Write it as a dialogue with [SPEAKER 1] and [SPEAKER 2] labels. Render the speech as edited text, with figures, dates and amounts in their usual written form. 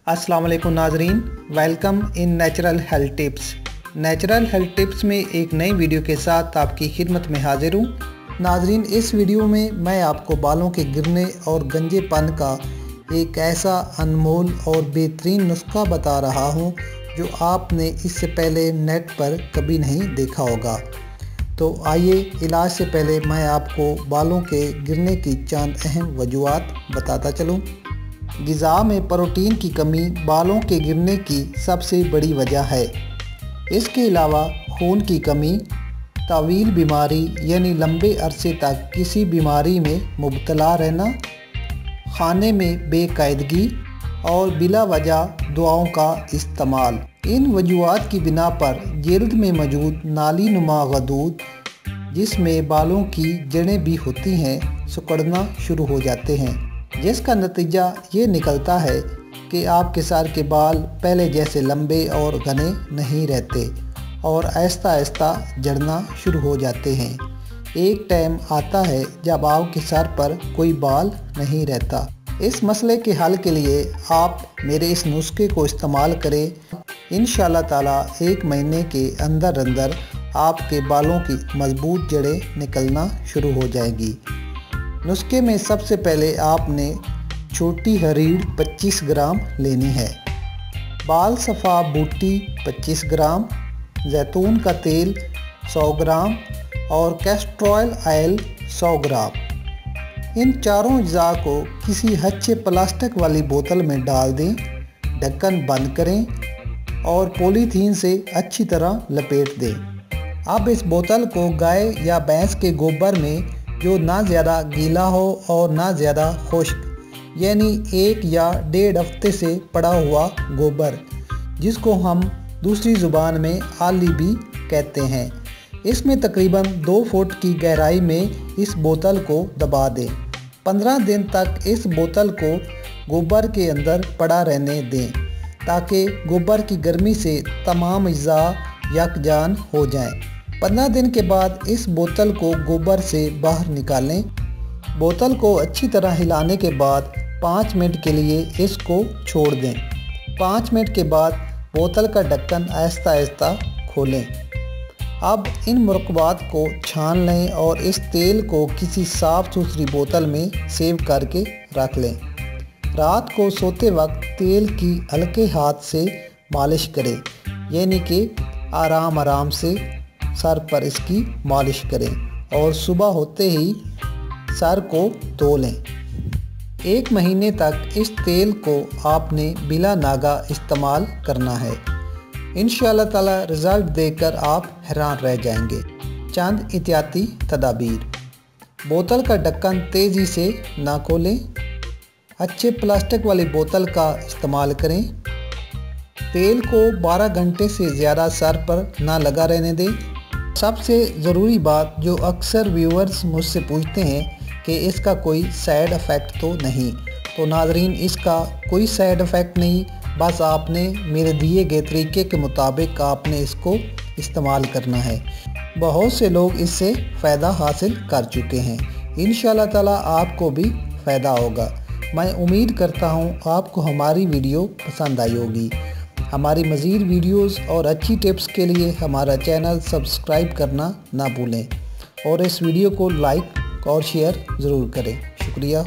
[SPEAKER 1] अस्सलाम वालेकुम नाजरीन, welcome in natural health tips. Natural health tips में एक नई वीडियो के साथ आपकी खिदमत में हाजिर हूँ। नाजरीन, इस वीडियो में मैं आपको बालों के गिरने और गंजेपन का एक ऐसा अनमोल और बेहतरीन नुस्खा बता रहा हूँ जो आपने इससे पहले नेट पर कभी नहीं देखा होगा। तो आइए, इलाज से पहले मैं आपको बालों के गिरने की चंद अहम वजूहात बताता चलूँ। ग़िज़ा में प्रोटीन की कमी बालों के गिरने की सबसे बड़ी वजह है। इसके अलावा खून की कमी, तवील बीमारी यानी लंबे अरसे तक किसी बीमारी में मुब्तला रहना, खाने में बेकायदगी और बिला वजह दुआओं का इस्तेमाल। इन वजूहात की बिना पर जिल्द में मौजूद नाली नुमा गदूद, जिसमें बालों की जड़ें भी होती हैं, सिकुड़ना शुरू हो जाते हैं, जिसका नतीजा ये निकलता है कि आपके सर के बाल पहले जैसे लंबे और घने नहीं रहते और आहिस्ता आहिस्ता झड़ना शुरू हो जाते हैं। एक टाइम आता है जब आपके सर पर कोई बाल नहीं रहता। इस मसले के हल के लिए आप मेरे इस नुस्खे को इस्तेमाल करें। इंशाअल्लाह ताला 1 महीने के अंदर अंदर आपके बालों की मजबूत जड़ें निकलना शुरू हो जाएंगी। नुस्खे में सबसे पहले आपने छोटी हरीड़ 25 ग्राम लेनी है, बाल सफ़ा बूटी 25 ग्राम, जैतून का तेल 100 ग्राम और कैस्ट्रॉयल ऑयल 100 ग्राम। इन चारों अज्जा को किसी अच्छे प्लास्टिक वाली बोतल में डाल दें, ढक्कन बंद करें और पॉलीथीन से अच्छी तरह लपेट दें। अब इस बोतल को गाय या भैंस के गोबर में, जो ना ज़्यादा गीला हो और ना ज़्यादा खुश्क, यानी 1 या 1.5 हफ्ते से पड़ा हुआ गोबर, जिसको हम दूसरी ज़ुबान में आली भी कहते हैं, इसमें तकरीबन 2 फुट की गहराई में इस बोतल को दबा दें। 15 दिन तक इस बोतल को गोबर के अंदर पड़ा रहने दें ताकि गोबर की गर्मी से तमाम अज्जा यकजान हो जाएं। 15 दिन के बाद इस बोतल को गोबर से बाहर निकालें। बोतल को अच्छी तरह हिलाने के बाद 5 मिनट के लिए इसको छोड़ दें। 5 मिनट के बाद बोतल का ढक्कन आहिस्ता आहिस्ता खोलें। अब इन मुरक्बात को छान लें और इस तेल को किसी साफ़ सुथरी बोतल में सेव करके रख लें। रात को सोते वक्त तेल की हल्के हाथ से मालिश करें, यानी कि आराम आराम से सर पर इसकी मालिश करें और सुबह होते ही सर को धो लें। 1 महीने तक इस तेल को आपने बिला नागा इस्तेमाल करना है। इंशाअल्लाह ताला रिज़ल्ट देखकर आप हैरान रह जाएंगे। चंद एहतियाती तदाबीर: बोतल का ढक्कन तेज़ी से ना खोलें, अच्छे प्लास्टिक वाली बोतल का इस्तेमाल करें, तेल को 12 घंटे से ज़्यादा सर पर ना लगा रहने दें। सबसे ज़रूरी बात जो अक्सर व्यूअर्स मुझसे पूछते हैं कि इसका कोई साइड इफ़ेक्ट तो नहीं, तो नाज़रीन, इसका कोई साइड इफ़ेक्ट नहीं, बस आपने मेरे दिए गए तरीके के मुताबिक आपने इसको इस्तेमाल करना है। बहुत से लोग इससे फ़ायदा हासिल कर चुके हैं। इंशाअल्लाह ताला आपको भी फ़ायदा होगा। मैं उम्मीद करता हूँ आपको हमारी वीडियो पसंद आई होगी। हमारी मज़ीद वीडियोस और अच्छी टिप्स के लिए हमारा चैनल सब्सक्राइब करना ना भूलें और इस वीडियो को लाइक और शेयर ज़रूर करें। शुक्रिया।